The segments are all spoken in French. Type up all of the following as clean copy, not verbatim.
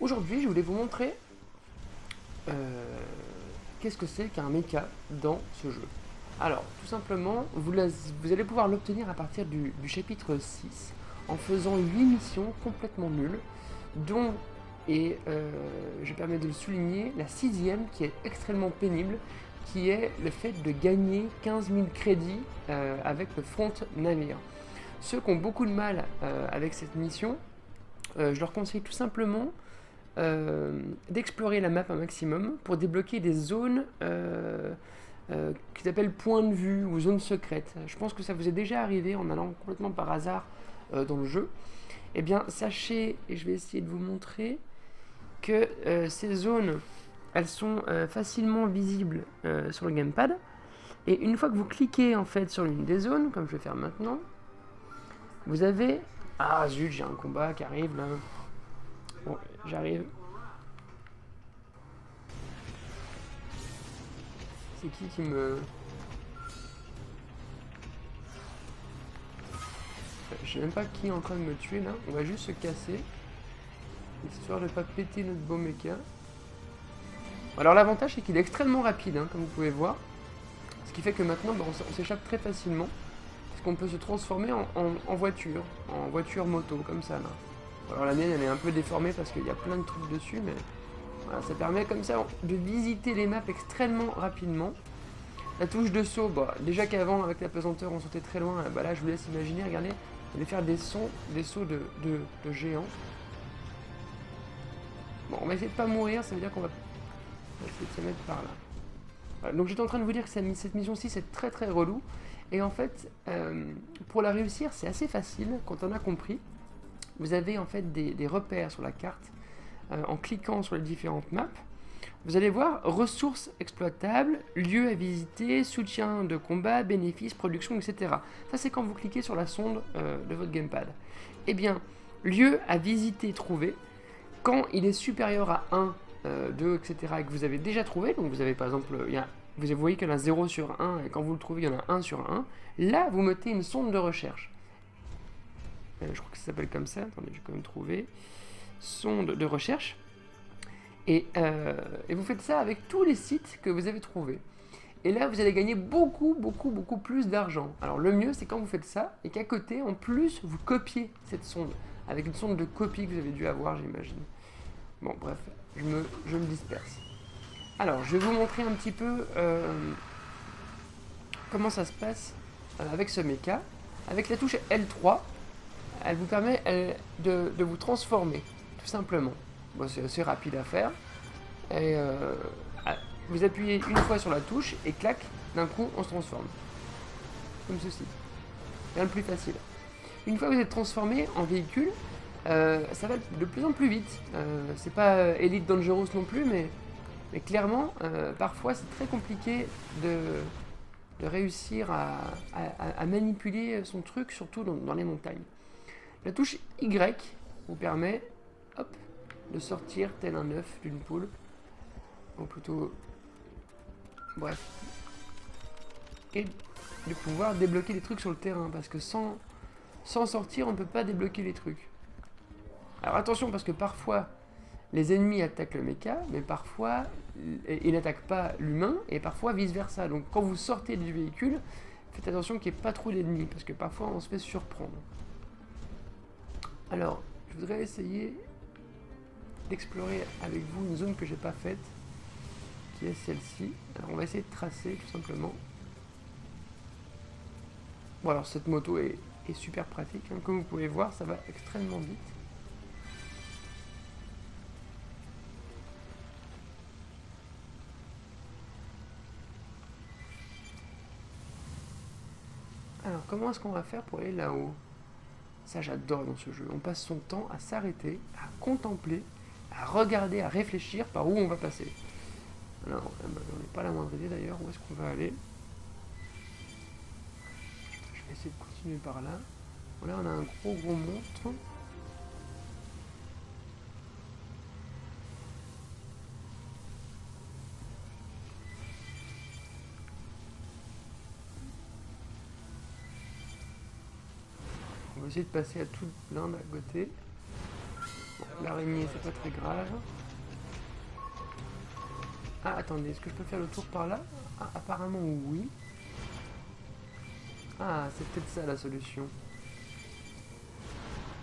Aujourd'hui, je voulais vous montrer qu'est-ce que c'est qu'un mecha dans ce jeu. Alors, tout simplement, vous allez pouvoir l'obtenir à partir du chapitre 6 en faisant 8 missions complètement nulles, dont, je permets de le souligner, la sixième qui est extrêmement pénible, qui est le fait de gagner 15 000 crédits avec le front navire. Ceux qui ont beaucoup de mal avec cette mission, je leur conseille tout simplement d'explorer la map un maximum pour débloquer des zones qui s'appellent points de vue ou zones secrètes. Je pense que ça vous est déjà arrivé en allant complètement par hasard dans le jeu. Eh bien, sachez, et je vais essayer de vous montrer, que ces zones, elles sont facilement visibles sur le gamepad. Et une fois que vous cliquez en fait sur l'une des zones, comme je vais faire maintenant, vous avez... Ah zut, j'ai un combat qui arrive là. Bon, j'arrive. C'est qui me... Je sais même pas qui est en train de me tuer là. On va juste se casser. Histoire de pas péter notre beau mecha. Alors l'avantage c'est qu'il est extrêmement rapide, hein, comme vous pouvez voir. Ce qui fait que maintenant on s'échappe très facilement. Parce qu'on peut se transformer en voiture moto, comme ça là. Alors la mienne elle est un peu déformée parce qu'il y a plein de trucs dessus, mais voilà, ça permet comme ça de visiter les maps extrêmement rapidement. La touche de saut, bah, déjà qu'avant avec la pesanteur on sautait très loin, bah là je vous laisse imaginer, regardez, on va faire des sauts de géants. Bon, on va essayer de pas mourir, ça veut dire qu'on va essayer de se mettre par là. Voilà, donc j'étais en train de vous dire que cette mission-ci c'est très très relou, et en fait pour la réussir c'est assez facile quand on a compris. Vous avez en fait des repères sur la carte en cliquant sur les différentes maps. Vous allez voir ressources exploitables, lieux à visiter, soutien de combat, bénéfices, production, etc. Ça c'est quand vous cliquez sur la sonde de votre gamepad. Eh bien, lieu à visiter, trouver, quand il est supérieur à 1, 2, etc. et que vous avez déjà trouvé, donc vous avez par exemple, vous voyez qu'il y en a 0 sur 1, et quand vous le trouvez, il y en a 1 sur 1, là vous mettez une sonde de recherche. Je crois que ça s'appelle comme ça, attendez, je vais quand même trouver. Sonde de recherche. Et vous faites ça avec tous les sites que vous avez trouvés. Et là, vous allez gagner beaucoup plus d'argent. Alors le mieux, c'est quand vous faites ça, et qu'à côté, en plus, vous copiez cette sonde. Avec une sonde de copie que vous avez dû avoir, j'imagine. Bon, bref, je me disperse. Alors, je vais vous montrer un petit peu comment ça se passe avec ce mecha. Avec la touche L3, elle vous permet de vous transformer, tout simplement. Bon, c'est assez rapide à faire. Et vous appuyez une fois sur la touche et clac, d'un coup on se transforme. Comme ceci. Rien de plus facile. Une fois que vous êtes transformé en véhicule, ça va de plus en plus vite. C'est pas Elite Dangerous non plus, mais clairement, parfois c'est très compliqué de réussir à manipuler son truc, surtout dans les montagnes. La touche Y vous permet, hop, de sortir tel un œuf d'une poule, ou plutôt, bref, et de pouvoir débloquer des trucs sur le terrain, parce que sans sortir, on ne peut pas débloquer les trucs. Alors attention, parce que parfois, les ennemis attaquent le mecha, mais parfois, ils n'attaquent pas l'humain, et parfois vice-versa. Donc quand vous sortez du véhicule, faites attention qu'il n'y ait pas trop d'ennemis, parce que parfois on se fait surprendre. Alors, je voudrais essayer d'explorer avec vous une zone que j'ai pas faite, qui est celle-ci. Alors on va essayer de tracer tout simplement. Bon alors cette moto est super pratique, hein. Comme vous pouvez voir, ça va extrêmement vite. Alors comment est-ce qu'on va faire pour aller là-haut? Ça j'adore dans ce jeu, on passe son temps à s'arrêter, à contempler, à regarder, à réfléchir par où on va passer. Alors, on n'est pas la moindre idée d'ailleurs, où est-ce qu'on va aller? Je vais essayer de continuer par là. Là on a un gros monstre. On va essayer de passer à toute l'Inde à côté. Bon, l'araignée, c'est pas très grave. Ah, attendez, est-ce que je peux faire le tour par là? Ah, apparemment oui. Ah, c'est peut-être ça la solution.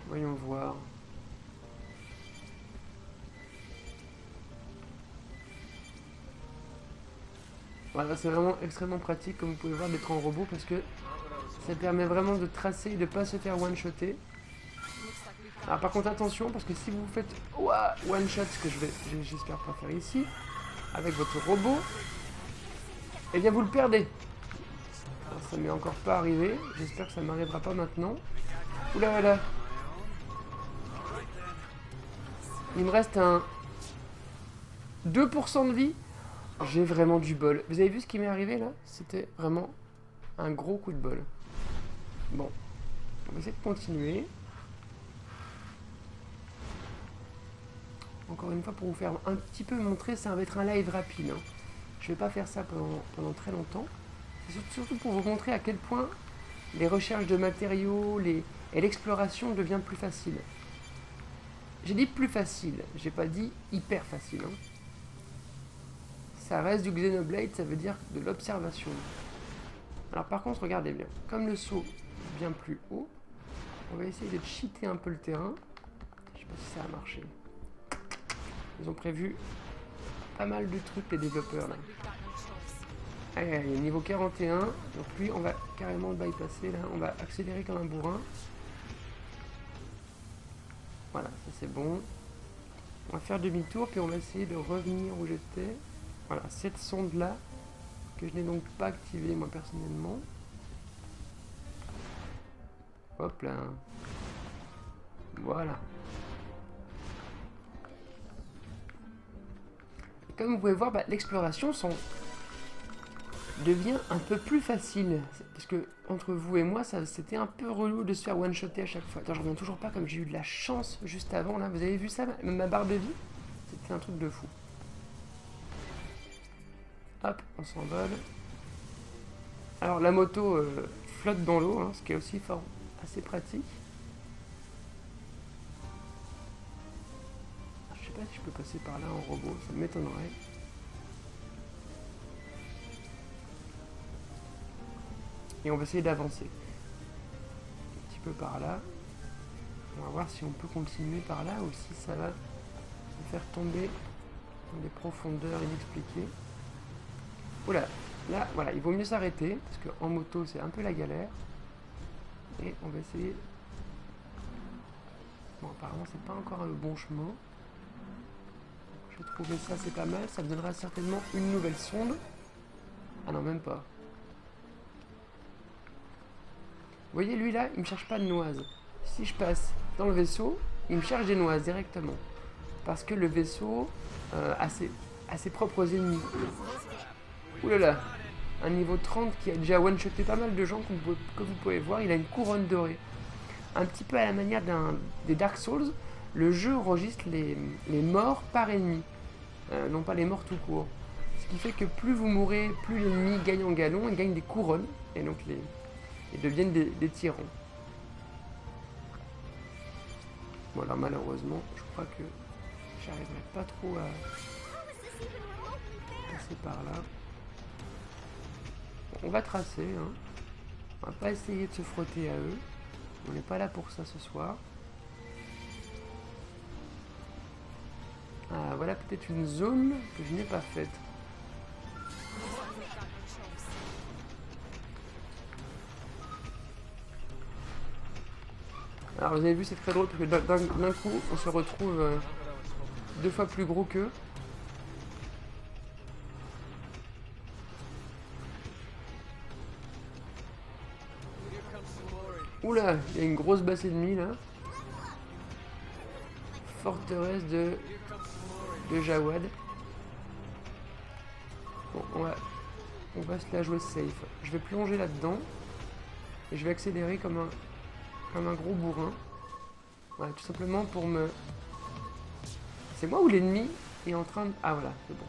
Voyons voir. Voilà, c'est vraiment extrêmement pratique, comme vous pouvez voir, d'être en robot, parce que ça permet vraiment de tracer et de ne pas se faire one-shotter. Alors par contre, attention, parce que si vous faites one-shot, ce que j'espère pas faire ici, avec votre robot, eh bien vous le perdez. Alors, ça m'est encore pas arrivé, j'espère que ça m'arrivera pas maintenant. Oula là. Il me reste un 2% de vie. J'ai vraiment du bol. Vous avez vu ce qui m'est arrivé là? C'était vraiment un gros coup de bol. Bon, on va essayer de continuer. Encore une fois, pour vous faire un petit peu montrer, ça va être un live rapide. Hein. Je vais pas faire ça pendant très longtemps. C'est surtout pour vous montrer à quel point les recherches de matériaux et l'exploration devient plus facile. J'ai dit plus facile, j'ai pas dit hyper facile. Hein. Ça reste du Xenoblade, ça veut dire de l'observation. Alors par contre, regardez bien. Comme le saut est bien plus haut, on va essayer de cheater un peu le terrain. Je sais pas si ça a marché. Ils ont prévu pas mal de trucs, les développeurs là. Allez, allez, niveau 41. Donc lui, on va carrément le bypasser là. On va accélérer comme un bourrin. Voilà, ça c'est bon. On va faire demi-tour, puis on va essayer de revenir où j'étais. Voilà, cette sonde là, que je n'ai donc pas activée moi personnellement. Hop là. Voilà. Et comme vous pouvez voir, l'exploration devient un peu plus facile. Parce que entre vous et moi, c'était un peu relou de se faire one-shotter à chaque fois. Attends, je reviens toujours pas comme j'ai eu de la chance juste avant là. Vous avez vu ça, ma barre de vie? C'était un truc de fou. Hop, on s'envole. Alors la moto flotte dans l'eau, hein, ce qui est aussi assez pratique. Je sais pas si je peux passer par là en robot, ça m'étonnerait. Et on va essayer d'avancer. Un petit peu par là. On va voir si on peut continuer par là ou si ça va me faire tomber dans des profondeurs inexpliquées. Oula, là, voilà, il vaut mieux s'arrêter, parce qu'en moto, c'est un peu la galère. Et on va essayer... Bon, apparemment, c'est pas encore le bon chemin. Je vais trouver ça, c'est pas mal. Ça me donnera certainement une nouvelle sonde. Ah non, même pas. Vous voyez, lui, là, il me cherche pas de noises. Si je passe dans le vaisseau, il me cherche des noises directement. Parce que le vaisseau a ses propres ennemis. Oulala, un niveau 30 qui a déjà one-shoté pas mal de gens que vous pouvez voir. Il a une couronne dorée. Un petit peu à la manière des Dark Souls, le jeu enregistre les morts par ennemi. Non pas les morts tout court. Ce qui fait que plus vous mourrez, plus l'ennemi gagne en galon et gagne des couronnes. Et donc ils deviennent des tyrans. Bon alors malheureusement, je crois que j'arriverai pas trop à passer par là. On va tracer, hein. On va pas essayer de se frotter à eux. On n'est pas là pour ça ce soir. Ah, voilà peut-être une zone que je n'ai pas faite. Alors vous avez vu, c'est très drôle parce que d'un coup, on se retrouve 2 fois plus gros qu'eux. Oula, il y a une grosse base ennemie là. Forteresse de Jawad. Bon, on va se la jouer safe. Je vais plonger là-dedans. Et je vais accélérer comme un gros bourrin. Voilà, tout simplement pour me... C'est moi ou l'ennemi est en train de... Ah voilà, c'est bon.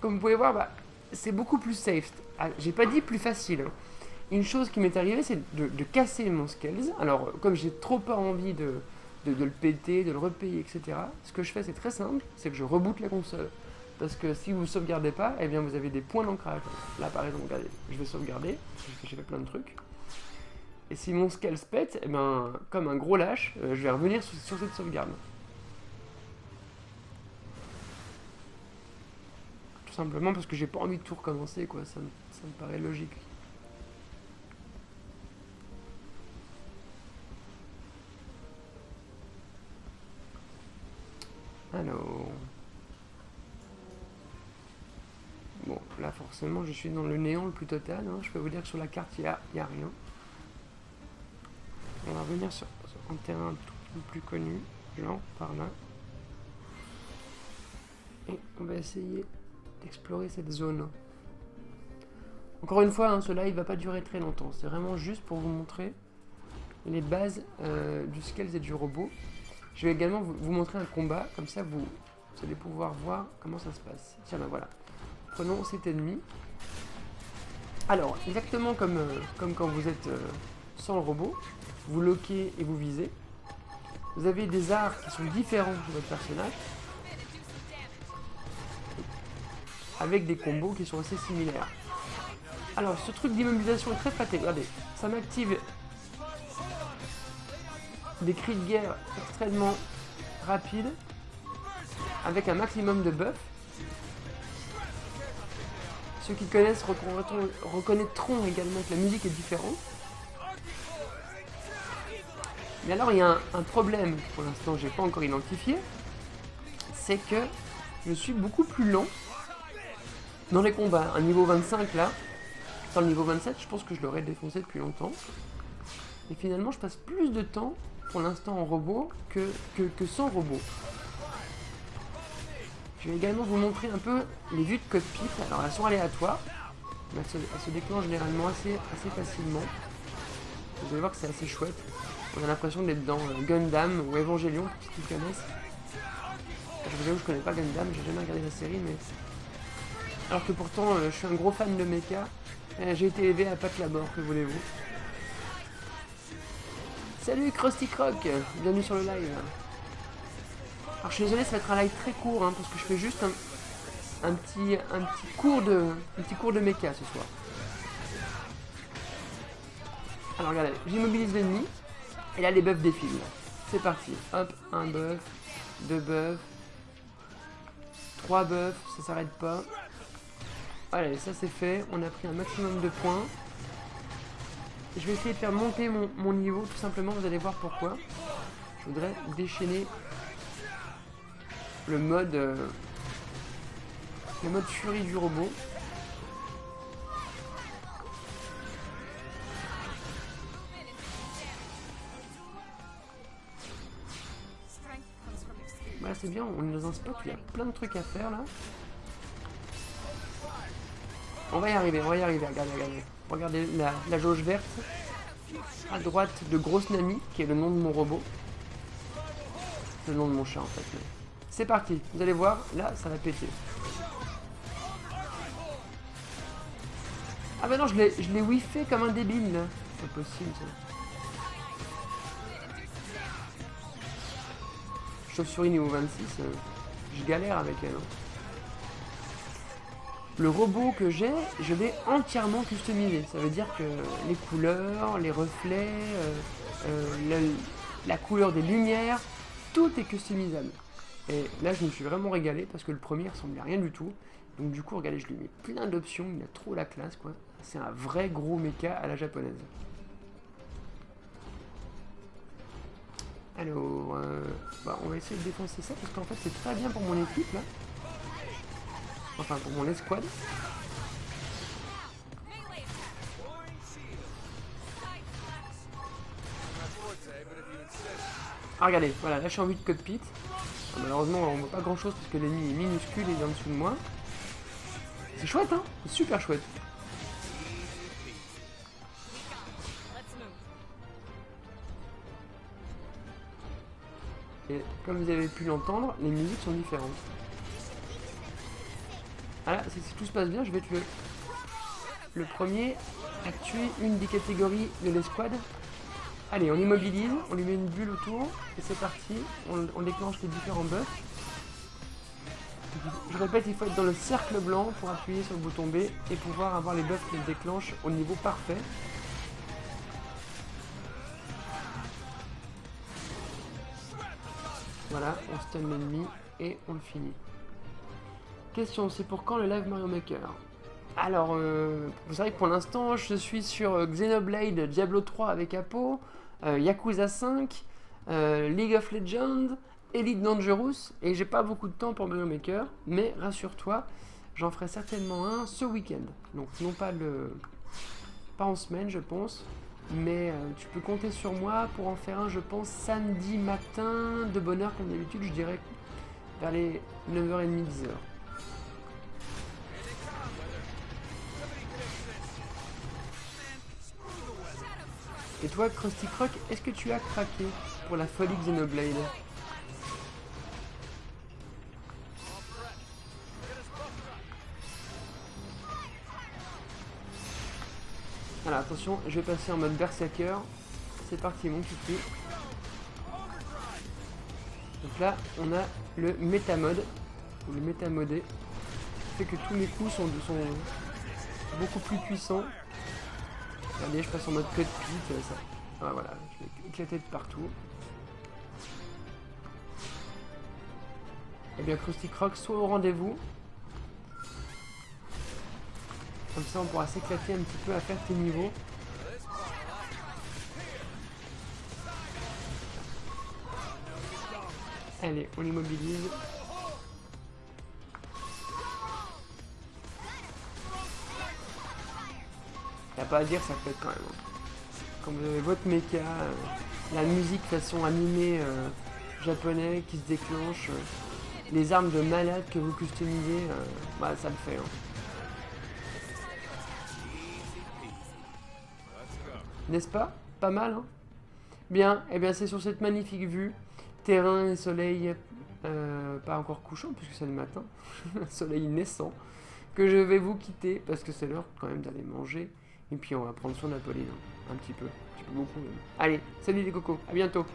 Comme vous pouvez voir, c'est beaucoup plus safe. Ah, j'ai pas dit plus facile. Une chose qui m'est arrivée, c'est de casser mon skills. Alors, comme j'ai trop pas envie de de le péter, de le repayer, etc. Ce que je fais, c'est très simple, c'est que je reboote la console. Parce que si vous ne sauvegardez pas, eh bien vous avez des points d'ancrage. Là par exemple, regardez, je vais sauvegarder, parce que j'ai fait plein de trucs. Et si mon scale se pète, eh ben, comme un gros lâche, je vais revenir sur cette sauvegarde. Tout simplement parce que j'ai pas envie de tout recommencer, quoi. Ça me paraît logique. Alors... Bon, là forcément je suis dans le néant le plus total, hein. Je peux vous dire que sur la carte il y a rien. On va revenir sur un terrain tout plus connu, genre par là. Et on va essayer d'explorer cette zone. Encore une fois, hein, ce live va pas durer très longtemps, c'est vraiment juste pour vous montrer les bases du Scales et du robot. Je vais également vous montrer un combat, comme ça vous allez pouvoir voir comment ça se passe. Tiens, ben voilà. Prenons cet ennemi. Alors, exactement comme quand vous êtes sans le robot, vous loquez et vous visez. Vous avez des arts qui sont différents de votre personnage, avec des combos qui sont assez similaires. Alors, ce truc d'immobilisation est très pratique. Regardez, ça m'active des cris de guerre extrêmement rapides, avec un maximum de buff. Ceux qui connaissent reconnaîtront également que la musique est différente. Mais alors il y a un problème, pour l'instant je n'ai pas encore identifié, c'est que je suis beaucoup plus lent dans les combats. Un niveau 25 là, dans le niveau 27, je pense que je l'aurais défoncé depuis longtemps. Et finalement je passe plus de temps pour l'instant en robot que sans robot. Je vais également vous montrer un peu les vues de cockpit. Alors elles sont aléatoires, mais elles se déclenchent généralement assez facilement. Vous allez voir que c'est assez chouette. On a l'impression d'être dans Gundam ou Evangelion, pour ceux qui connaissent. Je vous avoue, je connais pas Gundam, j'ai jamais regardé la série, mais... Alors que pourtant, je suis un gros fan de mecha. J'ai été élevé à Pat Labor, que voulez-vous. Salut Krusty Croc, bienvenue sur le live. Alors je suis désolé, ça va être un live très court, hein, parce que je fais juste un petit cours de mecha ce soir. Alors regardez, j'immobilise l'ennemi, et là les buffs défilent. C'est parti, hop, un buff, deux buffs, trois buffs, ça s'arrête pas. Allez, ça c'est fait, on a pris un maximum de points. Je vais essayer de faire monter mon niveau, tout simplement, vous allez voir pourquoi. Je voudrais déchaîner le mode furie du robot. Voilà, c'est bien, on est dans un spot où il y a plein de trucs à faire là. On va y arriver, regardez. Regardez la jauge verte. À droite, de Grosse Nami, qui est le nom de mon robot. C'est le nom de mon chat en fait. Mais... C'est parti, vous allez voir, là ça va péter. Ah bah non, je l'ai whiffé comme un débile là. C'est pas possible ça. Chauve-souris niveau 26, je galère avec elle. Hein. Le robot que j'ai, je l'ai entièrement customisé. Ça veut dire que les couleurs, les reflets, la couleur des lumières, tout est customisable. Et là, je me suis vraiment régalé parce que le premier ressemblait à rien du tout. Donc du coup, regardez, je lui ai mis plein d'options. Il a trop la classe, quoi. C'est un vrai gros mecha à la japonaise. Alors, on va essayer de défoncer ça parce qu'en fait, c'est très bien pour mon équipe, là. Enfin, pour mon escouade. Ah, regardez, voilà, là je suis en vue de cockpit. Malheureusement, on voit pas grand chose parce que l'ennemi est minuscule et il est en dessous de moi. C'est chouette, hein? C'est super chouette. Et comme vous avez pu l'entendre, les musiques sont différentes. Ah là, si tout se passe bien, je vais tuer le premier à tuer une des catégories de l'escouade. Allez, on immobilise, on lui met une bulle autour, et c'est parti. On déclenche les différents buffs. Je répète, il faut être dans le cercle blanc pour appuyer sur le bouton B et pouvoir avoir les buffs qui le déclenchent au niveau parfait. Voilà, on stun l'ennemi et on le finit. Question, c'est pour quand le live Mario Maker? Alors, vous savez que pour l'instant, je suis sur Xenoblade, Diablo 3 avec Apo, Yakuza 5, League of Legends, Elite Dangerous, et j'ai pas beaucoup de temps pour Mario Maker, mais rassure-toi, j'en ferai certainement un ce week-end. Donc, non pas en semaine, je pense, mais tu peux compter sur moi pour en faire un, je pense, samedi matin, de bonne heure comme d'habitude, je dirais vers les 9h30, 10h. Et toi, Krusty Croc, est-ce que tu as craqué pour la folie Xenoblade? Alors attention, je vais passer en mode Berserker. C'est parti mon kiki. Donc là, on a le métamode, ou le métamodé, qui fait que tous mes coups sont beaucoup plus puissants. Regardez, je passe en mode cut pit, ça. Ah, voilà, je vais éclater de partout. Et bien Krusty Croc, soit au rendez-vous. Comme ça, on pourra s'éclater un petit peu à faire tes niveaux. Allez, on l'immobilise. Y'a pas à dire, ça pète quand même. Quand vous avez votre mecha, la musique façon animée japonais qui se déclenche, les armes de malade que vous customisez, bah, ça le fait. Hein. N'est-ce pas? Pas mal, hein? Bien, et bien c'est sur cette magnifique vue, terrain et soleil pas encore couchant puisque c'est le matin, soleil naissant, que je vais vous quitter parce que c'est l'heure quand même d'aller manger. Et puis on va prendre soin d'Apolline, un petit peu beaucoup même. Allez, salut les cocos, à bientôt.